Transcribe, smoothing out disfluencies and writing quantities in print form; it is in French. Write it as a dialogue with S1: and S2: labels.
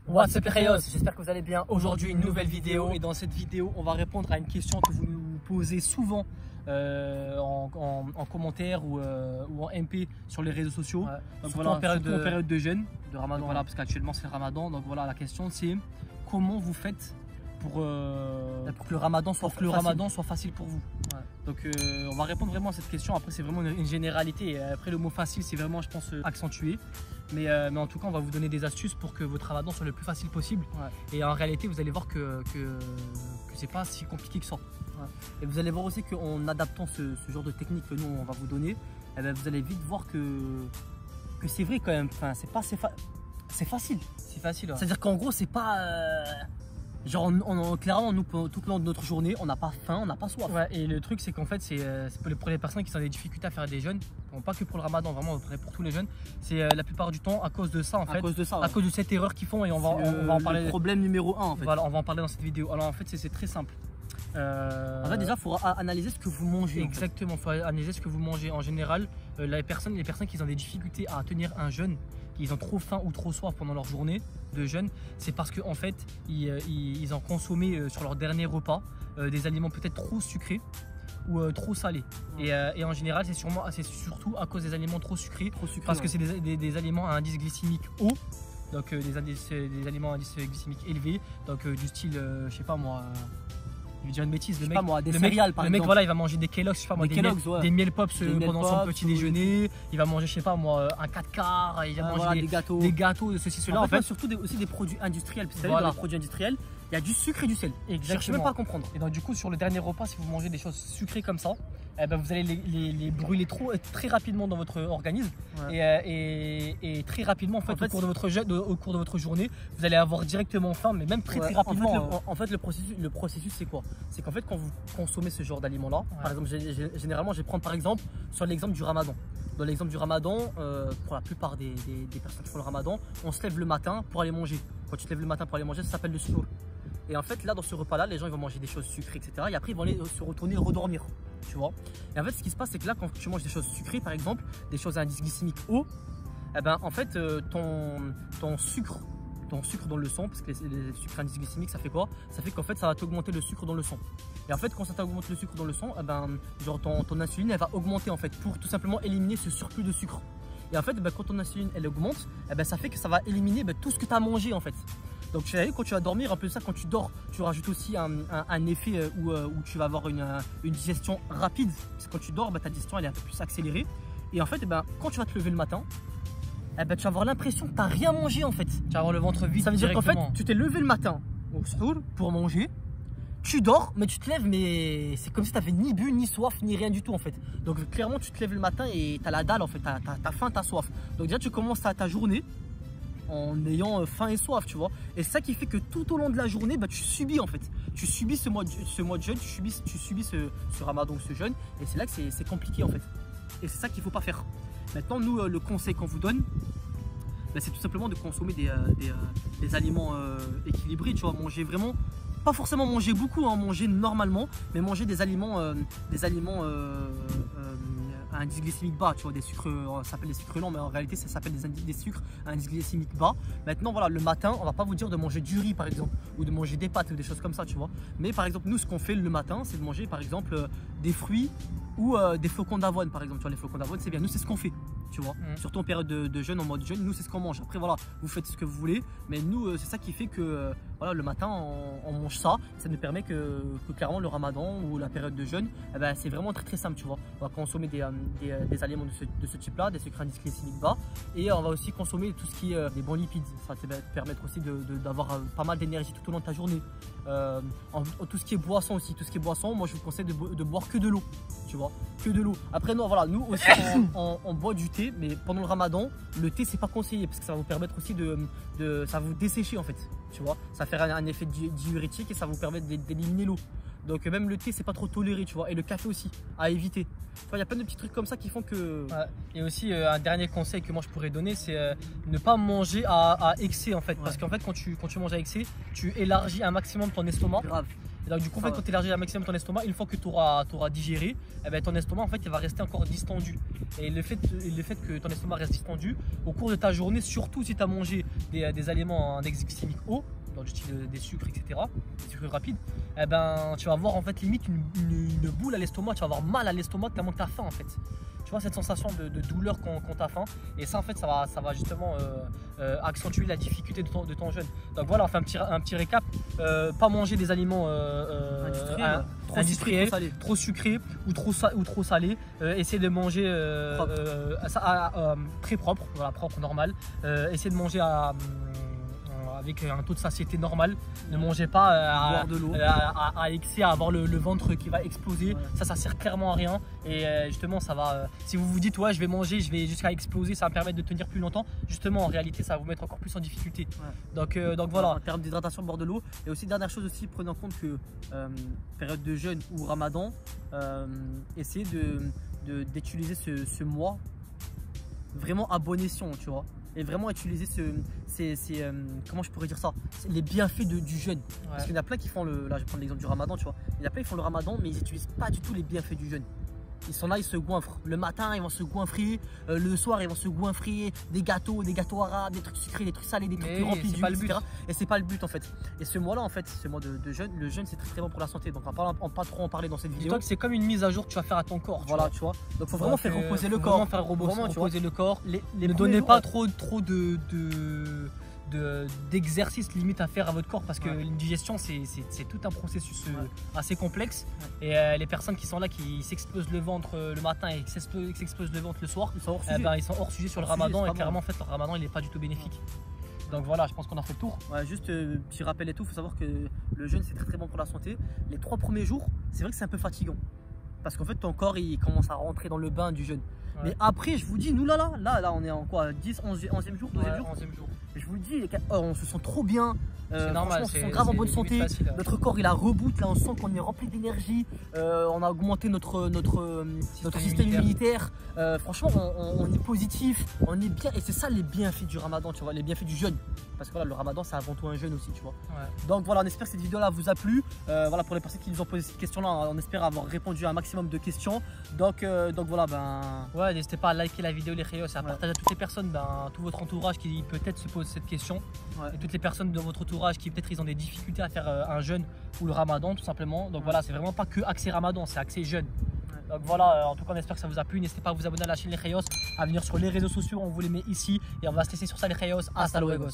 S1: What's up Rayos, j'espère que vous allez bien.
S2: Aujourd'hui une nouvelle vidéo, et dans cette vidéo on va répondre à une question que vous nous posez souvent en commentaire ou en MP sur les réseaux sociaux. Donc
S1: surtout
S2: voilà,
S1: en
S2: période de jeûne,
S1: de Ramadan.
S2: voilà, parce qu'actuellement c'est le Ramadan. Donc voilà, la question c'est comment vous faites pour
S1: que le Ramadan
S2: soit facile pour vous. Ouais. Donc on va répondre vraiment à cette question. Après c'est vraiment une généralité, et après le mot facile c'est vraiment, je pense, accentué. Mais en tout cas on va vous donner des astuces pour que votre Ramadan soit le plus facile possible. Ouais. Et en réalité vous allez voir que c'est pas si compliqué que ça.
S1: Ouais. Et vous allez voir aussi qu'en adaptant ce genre de technique que nous on va vous donner, eh bien, vous allez vite voir que c'est vrai quand même. Enfin, c'est facile.
S2: C'est facile. Ouais.
S1: C'est-à-dire qu'en gros c'est pas genre clairement nous tout le long de notre journée on n'a pas faim, on n'a pas soif.
S2: Ouais, et le truc c'est qu'en fait c'est pour les personnes qui ont des difficultés à faire des jeûnes, bon, pas que pour le Ramadan, vraiment pour tous les jeûnes, c'est la plupart du temps à cause de ça en fait, à cause de cette erreur qu'ils font, et on va en parler.
S1: Le problème numéro 1 en fait.
S2: Voilà, on va en parler dans cette vidéo. Alors en fait c'est très simple.
S1: En fait déjà il faut analyser ce que vous mangez.
S2: Exactement, il faut analyser ce que vous mangez. En général, les personnes qui ont des difficultés à tenir un jeûne, qu'ils ont trop faim ou trop soif pendant leur journée de jeûne, c'est parce qu'en fait ils ont consommé sur leur dernier repas des aliments peut-être trop sucrés ou trop salés. Et en général c'est surtout à cause des aliments trop sucrés, parce que c'est des aliments à indice glycémique haut. Donc des aliments à indice glycémique élevé, donc du style je sais pas moi, je vais dire une bêtise, le mec voilà, il va manger des Kellogg's, je sais pas moi, des miel pops pendant son petit déjeuner, il va manger je sais pas moi un 4 quarts, il va manger des gâteaux de ceci cela.
S1: En fait surtout aussi des produits industriels, parce que dans les produits industriels il y a du sucre et du sel.
S2: Exactement. Je ne même pas comprendre. Et donc du coup sur le dernier repas, si vous mangez des choses sucrées comme ça, eh ben, vous allez les brûler très rapidement dans votre organisme. Ouais. Et très rapidement en fait, au cours de votre journée, vous allez avoir directement faim, mais même très rapidement.
S1: En fait le processus c'est quoi? C'est qu'en fait quand vous consommez ce genre d'aliments là, par exemple généralement je vais prendre par exemple sur l'exemple du Ramadan. Dans l'exemple du Ramadan, pour la plupart des personnes qui font le Ramadan, on se lève le matin pour aller manger. Quand tu te lèves le matin pour aller manger, ça s'appelle le suhour. Et en fait là dans ce repas là, les gens ils vont manger des choses sucrées, etc. Et après ils vont aller se retourner redormir, tu vois. Et en fait ce qui se passe c'est que là quand tu manges des choses sucrées par exemple, des choses à indice glycémique haut, eh ben en fait ton sucre dans le sang, parce que les sucres indice glycémique ça fait quoi? Ça fait qu'en fait ça va t'augmenter le sucre dans le sang. Et en fait quand ça t'augmente le sucre dans le sang, eh ben, genre ton insuline elle va augmenter en fait pour tout simplement éliminer ce surplus de sucre. Et en fait quand ton insuline elle augmente, eh ben, ça fait que ça va éliminer tout ce que tu as mangé en fait. Donc quand tu vas dormir, un peu ça, quand tu dors, tu rajoutes aussi un effet où tu vas avoir une digestion rapide. Parce que quand tu dors, ta digestion elle est un peu plus accélérée. Et en fait, quand tu vas te lever le matin, tu vas avoir l'impression que tu n'as rien mangé en fait. Tu
S2: vas avoir le ventre vide.
S1: Ça veut dire qu'en fait, tu t'es levé le matin au suhour pour manger. Tu dors, mais tu te lèves, mais c'est comme si tu n'avais ni bu, ni soif, ni rien du tout en fait. Donc clairement, tu te lèves le matin et tu as la dalle en fait, tu as faim, tu as soif. Donc déjà, tu commences ta journée en ayant faim et soif, tu vois. Et c'est ça qui fait que tout au long de la journée, tu subis en fait. Tu subis ce mois de jeûne, tu subis ce Ramadan, ce jeûne. Et c'est là que c'est compliqué en fait. Et c'est ça qu'il ne faut pas faire. Maintenant, nous, le conseil qu'on vous donne, c'est tout simplement de consommer des aliments équilibrés, tu vois. Manger vraiment, pas forcément manger beaucoup, hein, manger normalement, mais manger des aliments à indice glycémique bas, tu vois, des sucres, ça s'appelle des sucres lents, mais en réalité ça s'appelle des sucres à indice glycémique bas. Maintenant voilà, le matin on va pas vous dire de manger du riz par exemple, ou de manger des pâtes ou des choses comme ça, tu vois. Mais par exemple nous ce qu'on fait le matin c'est de manger par exemple des fruits ou des flocons d'avoine par exemple, tu vois. Les flocons d'avoine c'est bien, nous c'est ce qu'on fait, tu vois. Surtout en période de jeûne, en mode jeûne, nous c'est ce qu'on mange. Après voilà, vous faites ce que vous voulez, mais nous c'est ça qui fait que voilà, le matin on mange ça. Ça nous permet que clairement le Ramadan ou la période de jeûne, c'est vraiment très simple, tu vois. On va consommer des aliments de ce type là, des sucres indice glycémique bas, et on va aussi consommer tout ce qui est des bons lipides. Ça va te permettre aussi d'avoir pas mal d'énergie tout au long de ta journée. Tout ce qui est boisson aussi, moi je vous conseille de boire que de l'eau, tu vois, que de l'eau. Après non voilà, nous aussi on boit du thé, mais pendant le Ramadan le thé c'est pas conseillé, parce que ça va vous permettre aussi ça va vous dessécher en fait, tu vois. Ça va faire un effet diurétique et ça va vous permettre d'éliminer l'eau. Donc même le thé c'est pas trop toléré, tu vois, et le café aussi à éviter. Il y a plein de petits trucs comme ça qui font que... Ouais.
S2: Et aussi un dernier conseil que moi je pourrais donner, c'est ne pas manger à excès en fait. Parce qu'en fait quand tu manges à excès, tu élargis un maximum ton estomac.
S1: Grave.
S2: Et donc du coup, en
S1: Ça
S2: fait,
S1: va.
S2: quand tu élargis un maximum ton estomac, une fois que tu auras digéré, eh ben, ton estomac en fait il va rester encore distendu. Et le fait que ton estomac reste distendu, au cours de ta journée, surtout si tu as mangé des aliments à index glycémique haut, dans du style des sucres, etc., des sucres rapides, eh ben, tu vas avoir en fait limite une boule à l'estomac, tu vas avoir mal à l'estomac tellement que tu as faim en fait. Tu vois cette sensation de douleur quand tu as faim, et ça en fait ça va justement accentuer la difficulté de ton jeûne. Donc voilà, on fait un petit récap. Pas manger des aliments industriels, trop sucrés ou trop salés. Essayer de manger très propre, voilà, propre, normal. Essayer de manger avec un taux de satiété normal. Ne mangez pas
S1: Boire de l'eau.
S2: à excès, à avoir le ventre qui va exploser.
S1: Ouais.
S2: Ça sert clairement à rien. Et justement, ça va. Si vous vous dites, ouais, je vais manger, je vais jusqu'à exploser, ça va me permettre de tenir plus longtemps. Justement, en réalité, ça va vous mettre encore plus en difficulté.
S1: Ouais.
S2: Donc voilà.
S1: En termes d'hydratation, boire de l'eau. Et aussi, dernière chose aussi, prenez en compte que période de jeûne ou ramadan, essayez d'utiliser ce mois vraiment à bon escient, tu vois. Et vraiment utiliser comment je pourrais dire ça, les bienfaits du jeûne. Parce qu'il y en a plein qui font là je vais prendre l'exemple du ramadan, tu vois. Il y en a plein qui font le ramadan, mais ils n'utilisent pas du tout les bienfaits du jeûne. Ils sont là, ils se goinfrent. Le matin, ils vont se goinfrer. Le soir, ils vont se goinfrer. Des gâteaux arabes, des trucs sucrés, des trucs salés, des trucs remplis d'huile, etc. Et c'est pas le but en fait. Et ce mois-là, en fait, ce mois de jeûne, le jeûne c'est très bon pour la santé. Donc on va pas trop en parler dans cette vidéo.
S2: Dis-toi que c'est comme une mise à jour que tu vas faire à ton corps.
S1: Voilà, tu vois. Donc faut vraiment faire reposer le corps.
S2: Vraiment faire reposer le corps.
S1: Ne
S2: donnez pas trop d'exercices limite à faire à votre corps, parce que une digestion c'est tout un processus assez complexe. Et les personnes qui sont là, qui s'explosent le ventre le matin et qui s'explosent le ventre le soir,
S1: ils sont hors sujet.
S2: Ils sont hors sujet sur le ramadan, et clairement en fait le ramadan il n'est pas du tout bénéfique. Donc voilà, je pense qu'on a fait le tour.
S1: Ouais, juste petit rappel et tout, il faut savoir que le jeûne c'est très bon pour la santé. Les 3 premiers jours, c'est vrai que c'est un peu fatigant. Parce qu'en fait ton corps il commence à rentrer dans le bain du jeûne. Mais après je vous dis, nous là on est en quoi, 10, 11e jour, 12e jour.
S2: 11e jour.
S1: Je vous le dis, on se sent trop bien.
S2: C'est normal,
S1: on se sent grave en bonne santé.
S2: Facile.
S1: Notre corps il a reboot, là on sent qu'on est rempli d'énergie. On a augmenté notre système immunitaire. Franchement on est positif, on est bien. Et c'est ça les bienfaits du ramadan, tu vois, les bienfaits du jeûne. Parce que voilà, le ramadan c'est avant tout un jeûne aussi, tu vois. Donc voilà, on espère que cette vidéo là vous a plu. Voilà, pour les personnes qui nous ont posé cette question là, on espère avoir répondu à un maximum de questions. Donc voilà,
S2: ouais, n'hésitez pas à liker la vidéo les Reyos et à partager à toutes les personnes, tout votre entourage qui peut-être se pose cette question. Et toutes les personnes de votre entourage qui peut-être ils ont des difficultés à faire un jeûne ou le ramadan tout simplement. Donc voilà, c'est vraiment pas que accès ramadan, c'est accès jeûne. Donc voilà, en tout cas on espère que ça vous a plu. N'hésitez pas à vous abonner à la chaîne Les Reyos, à venir sur les réseaux sociaux, on vous les met ici. Et on va se laisser sur ça les Reyos. Hasta luego.